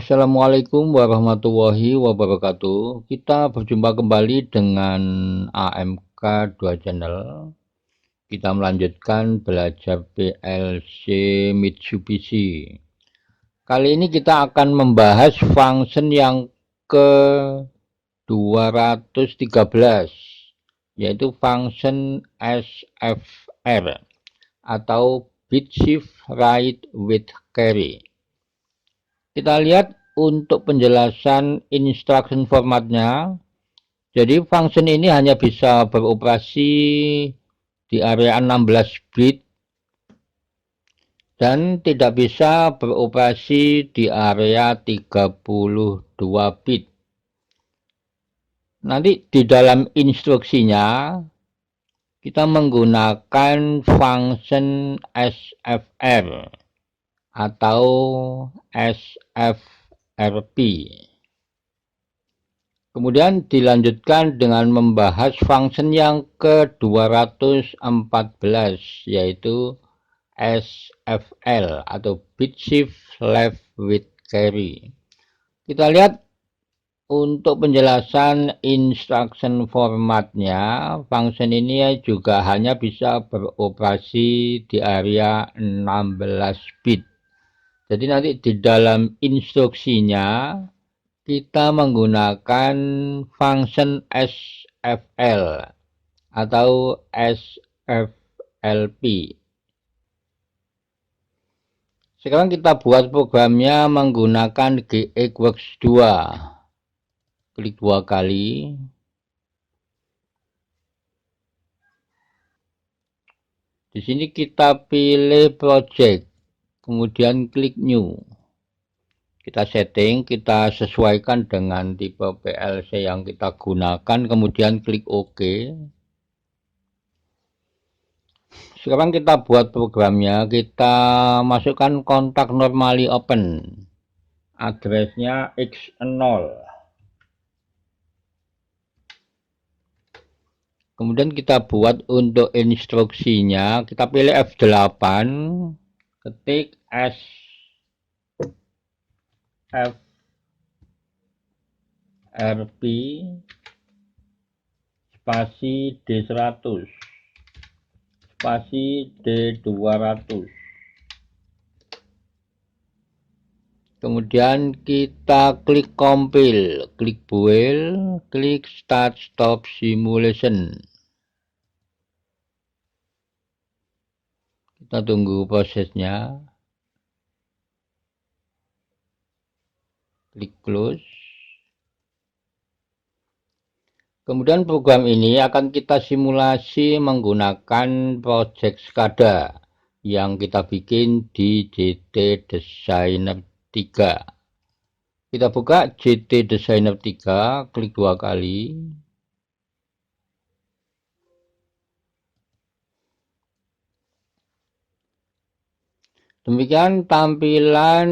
Assalamualaikum warahmatullahi wabarakatuh. Kita berjumpa kembali dengan AMK 2 Channel. Kita melanjutkan belajar PLC Mitsubishi. Kali ini kita akan membahas function yang ke-213, yaitu function SFR atau bit shift right with carry. Kita lihat untuk penjelasan instruction formatnya. Jadi function ini hanya bisa beroperasi di area 16 bit dan tidak bisa beroperasi di area 32 bit. Nanti di dalam instruksinya kita menggunakan function SFR atau SFRP. Kemudian dilanjutkan dengan membahas function yang ke-214, yaitu SFL atau bit shift left with carry. Kita lihat untuk penjelasan instruction formatnya, function ini juga hanya bisa beroperasi di area 16 bit. Jadi nanti di dalam instruksinya kita menggunakan function SFL atau SFLP. Sekarang kita buat programnya menggunakan GXWorks 2. Klik 2 kali. Di sini kita pilih project. Kemudian klik new. Kita setting, kita sesuaikan dengan tipe PLC yang kita gunakan, kemudian klik OK. Sekarang kita buat programnya, kita masukkan kontak normally open. Addressnya X0. Kemudian kita buat untuk instruksinya, kita pilih F8. Ketik S F RP spasi D100 spasi D200. Kemudian kita klik compile, klik build, klik start stop simulation. Kita tunggu prosesnya. Klik close. Kemudian program ini akan kita simulasi menggunakan project SCADA yang kita bikin di JT Designer 3. Kita buka JT Designer 3, klik 2 kali. Demikian tampilan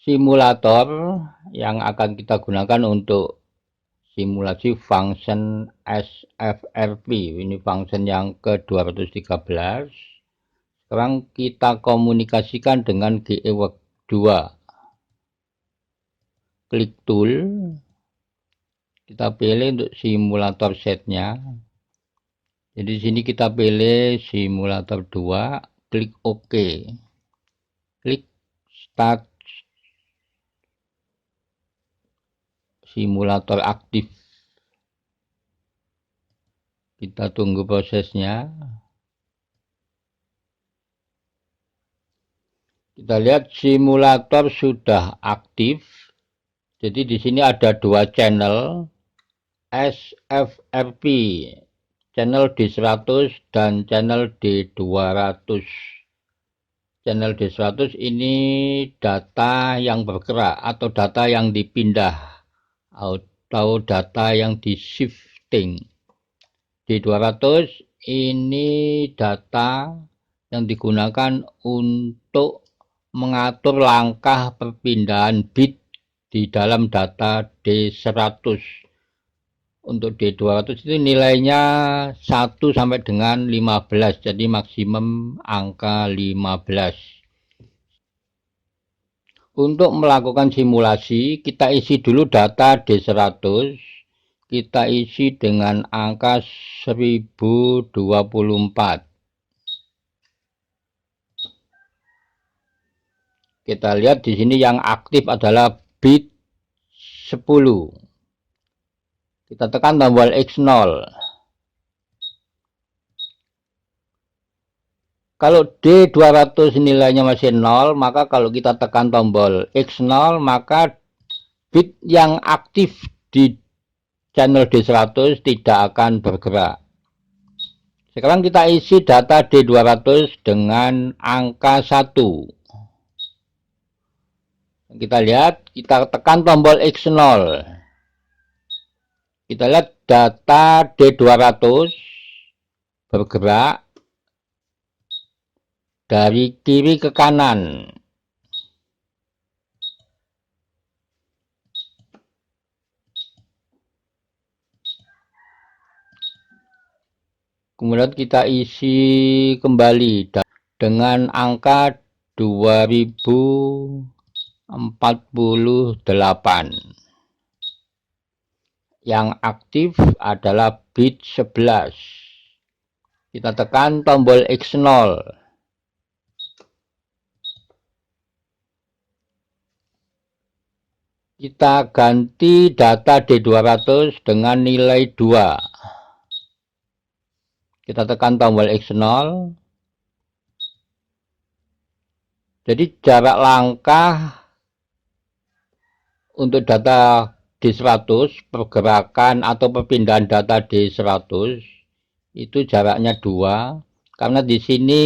simulator yang akan kita gunakan untuk simulasi function SFRP. Ini function yang ke-213. Sekarang kita komunikasikan dengan GXWorks 2. Klik tool. Kita pilih untuk simulator setnya. Jadi di sini kita pilih simulator 2. Klik OK. Klik start simulator aktif. Kita tunggu prosesnya. Kita lihat simulator sudah aktif. Jadi di sini ada 2 channel SFRP, channel D100 dan channel D200. Channel D100 ini data yang bergerak atau data yang dipindah atau data yang di shifting. D200 ini data yang digunakan untuk mengatur langkah perpindahan bit di dalam data D100. Untuk D200 itu nilainya 1 sampai dengan 15, jadi maksimum angka 15. Untuk melakukan simulasi, kita isi dulu data D100. Kita isi dengan angka 1024. Kita lihat di sini yang aktif adalah bit 10. Kita tekan tombol X0. Kalau D200 nilainya masih 0, maka kalau kita tekan tombol X0, maka bit yang aktif di channel D100 tidak akan bergerak. Sekarang kita isi data D200 dengan angka 1. Kita lihat, kita tekan tombol X0. Kita lihat data D200 bergerak dari kiri ke kanan. Kemudian kita isi kembali dengan angka 2048. Yang aktif adalah bit 11. Kita tekan tombol X0. Kita ganti data D200 dengan nilai 2. Kita tekan tombol X0. Jadi jarak langkah untuk data D100, pergerakan atau perpindahan data D100 itu jaraknya 2. Karena di sini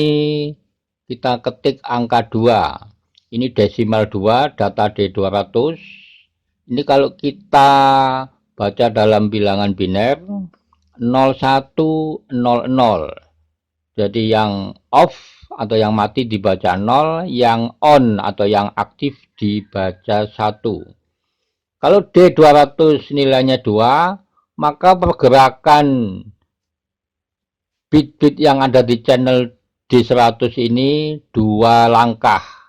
kita ketik angka 2. Ini desimal 2 data D200. Ini kalau kita baca dalam bilangan biner 0100. Jadi yang off atau yang mati dibaca 0, yang on atau yang aktif dibaca 1. Kalau D200 nilainya 2, maka pergerakan bit-bit yang ada di channel D100 ini 2 langkah.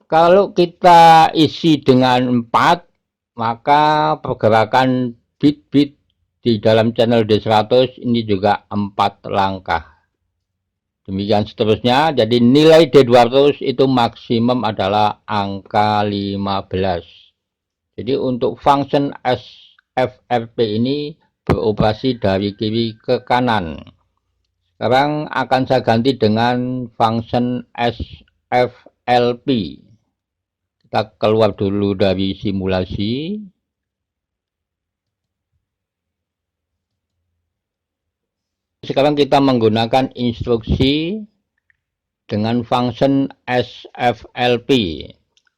Kalau kita isi dengan 4, maka pergerakan bit-bit di dalam channel D100 ini juga 4 langkah. Demikian seterusnya. Jadi nilai D200 itu maksimum adalah angka 15. Jadi untuk function SFRP ini beroperasi dari kiri ke kanan. Sekarang akan saya ganti dengan function SFLP. Kita keluar dulu dari simulasi. Sekarang kita menggunakan instruksi dengan function SFLP.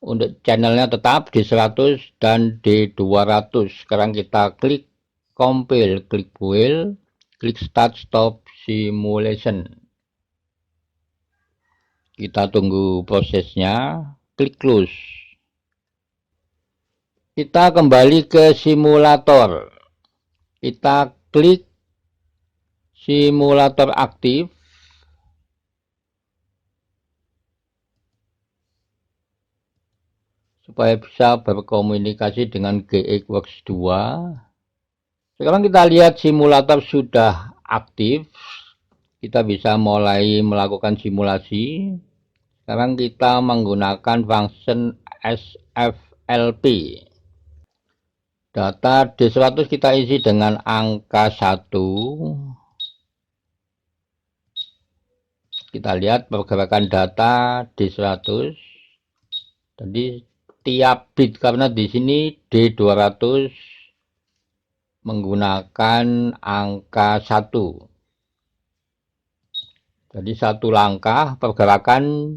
Untuk channelnya tetap D100 dan D200. Sekarang kita klik compile, klik build, klik start stop simulation. Kita tunggu prosesnya, klik close. Kita kembali ke simulator. Kita klik simulator aktif. Supaya bisa berkomunikasi dengan GXWorks 2. Sekarang kita lihat simulator sudah aktif. Kita bisa mulai melakukan simulasi. Sekarang kita menggunakan function SFLP. Data D100 kita isi dengan angka 1. Kita lihat pergerakan data D100. Jadi tiap bit, karena di sini D200 menggunakan angka 1. Jadi 1 langkah pergerakan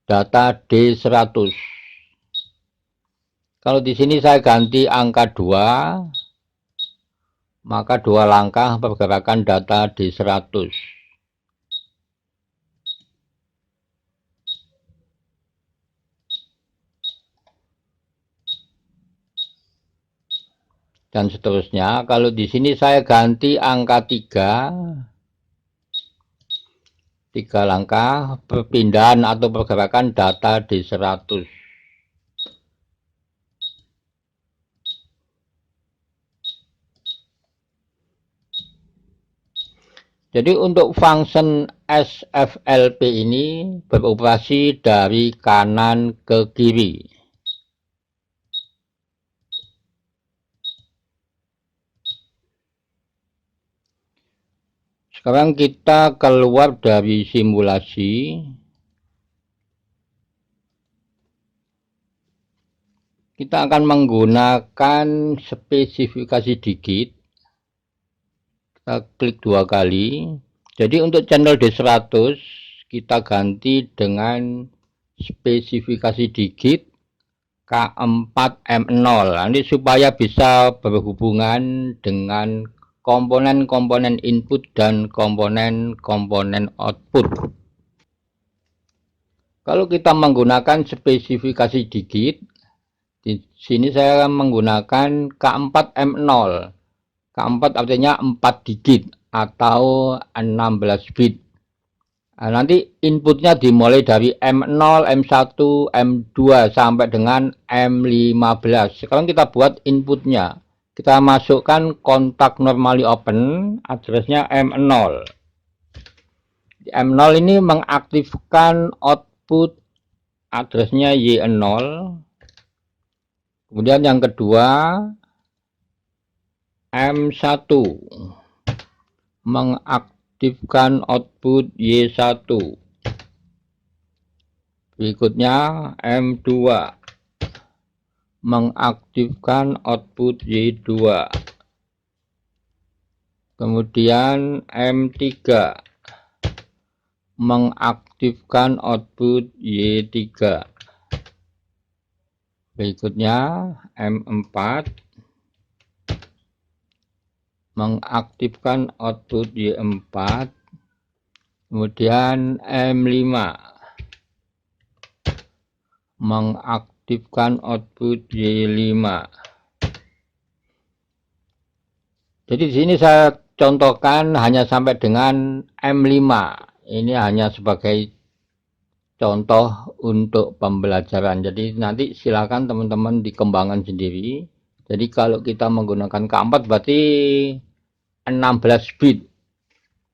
data D100. Kalau di sini saya ganti angka 2, maka 2 langkah pergerakan data D100. dan seterusnya. Kalau di sini saya ganti angka 3 langkah perpindahan atau pergerakan data D100. Jadi untuk function SFLP ini beroperasi dari kanan ke kiri. Sekarang kita keluar dari simulasi. Kita akan menggunakan spesifikasi digit. Kita klik 2 kali. Jadi untuk channel D100 kita ganti dengan spesifikasi digit K4M0. Nanti supaya bisa berhubungan dengan komponen-komponen input dan komponen-komponen output. Kalau kita menggunakan spesifikasi digit, di sini saya menggunakan K4M0. K4 artinya 4 digit atau 16 bit. Nah, nanti inputnya dimulai dari M0, M1, M2 sampai dengan M15. Sekarang kita buat inputnya. Kita masukkan kontak normally open, addressnya M0. M0 ini mengaktifkan output addressnya Y0. Kemudian yang kedua M1 mengaktifkan output Y1. Berikutnya M2 mengaktifkan output Y2. Kemudian M3 mengaktifkan output Y3. Berikutnya M4 mengaktifkan output Y4. Kemudian M5 mengaktifkan output Y5. Jadi di sini saya contohkan hanya sampai dengan M5. Ini hanya sebagai contoh untuk pembelajaran. Jadi nanti silakan teman-teman dikembangkan sendiri. Jadi kalau kita menggunakan K4 berarti 16 bit.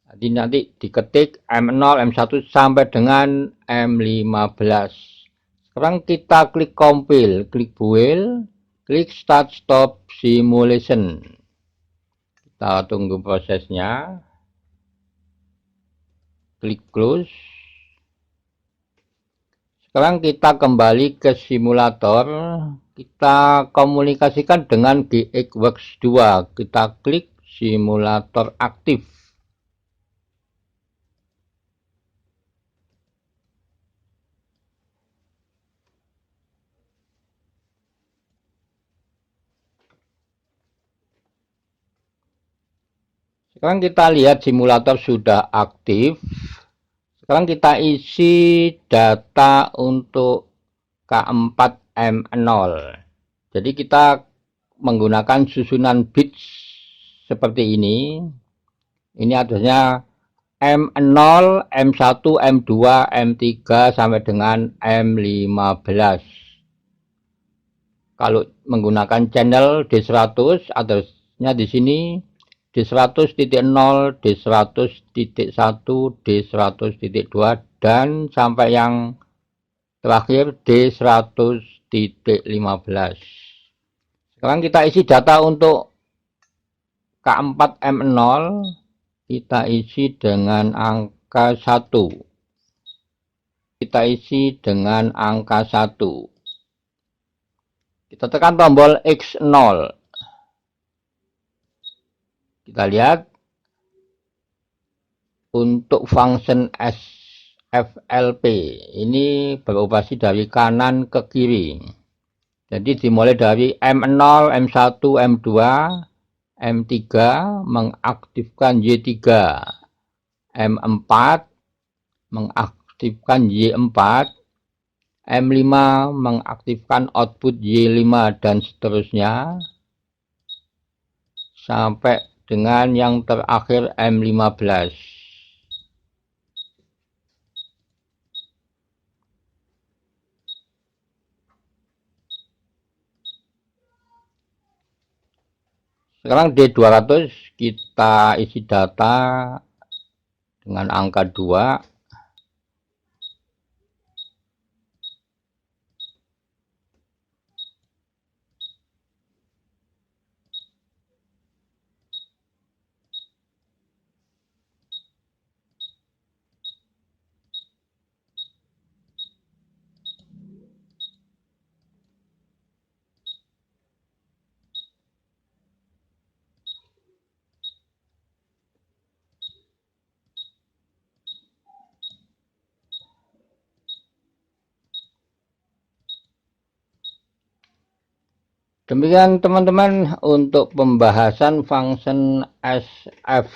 Jadi nanti diketik M0, M1 sampai dengan M15. Sekarang kita klik compile, klik build, klik start stop simulation. Kita tunggu prosesnya. Klik close. Sekarang kita kembali ke simulator. Kita komunikasikan dengan GXWorks 2. Kita klik simulator aktif. Sekarang kita lihat simulator sudah aktif. Sekarang kita isi data untuk K4M0. Jadi kita menggunakan susunan bits seperti ini. Ini addressnya M0, M1, M2, M3 sampai dengan M15. Kalau menggunakan channel D100, addressnya di sini D100.0, D100.1, D100.2 dan sampai yang terakhir D100.15. Sekarang kita isi data untuk K4M0. Kita isi dengan angka 1. Kita isi dengan angka 1. Kita tekan tombol X0. Kita lihat untuk function SFLP ini beroperasi dari kanan ke kiri. Jadi dimulai dari M0, M1, M2, M3 mengaktifkan Y3, M4 mengaktifkan Y4, M5 mengaktifkan output Y5 dan seterusnya. sampai dengan yang terakhir M15. Sekarang D200 kita isi data dengan angka 2. Demikian teman-teman untuk pembahasan function SFRP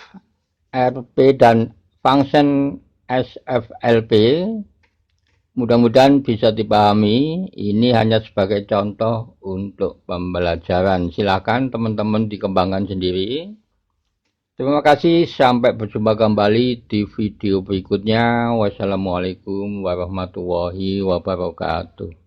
dan function SFLP. Mudah-mudahan bisa dipahami. Ini hanya sebagai contoh untuk pembelajaran. Silakan teman-teman dikembangkan sendiri. Terima kasih, sampai berjumpa kembali di video berikutnya. Wassalamualaikum warahmatullahi wabarakatuh.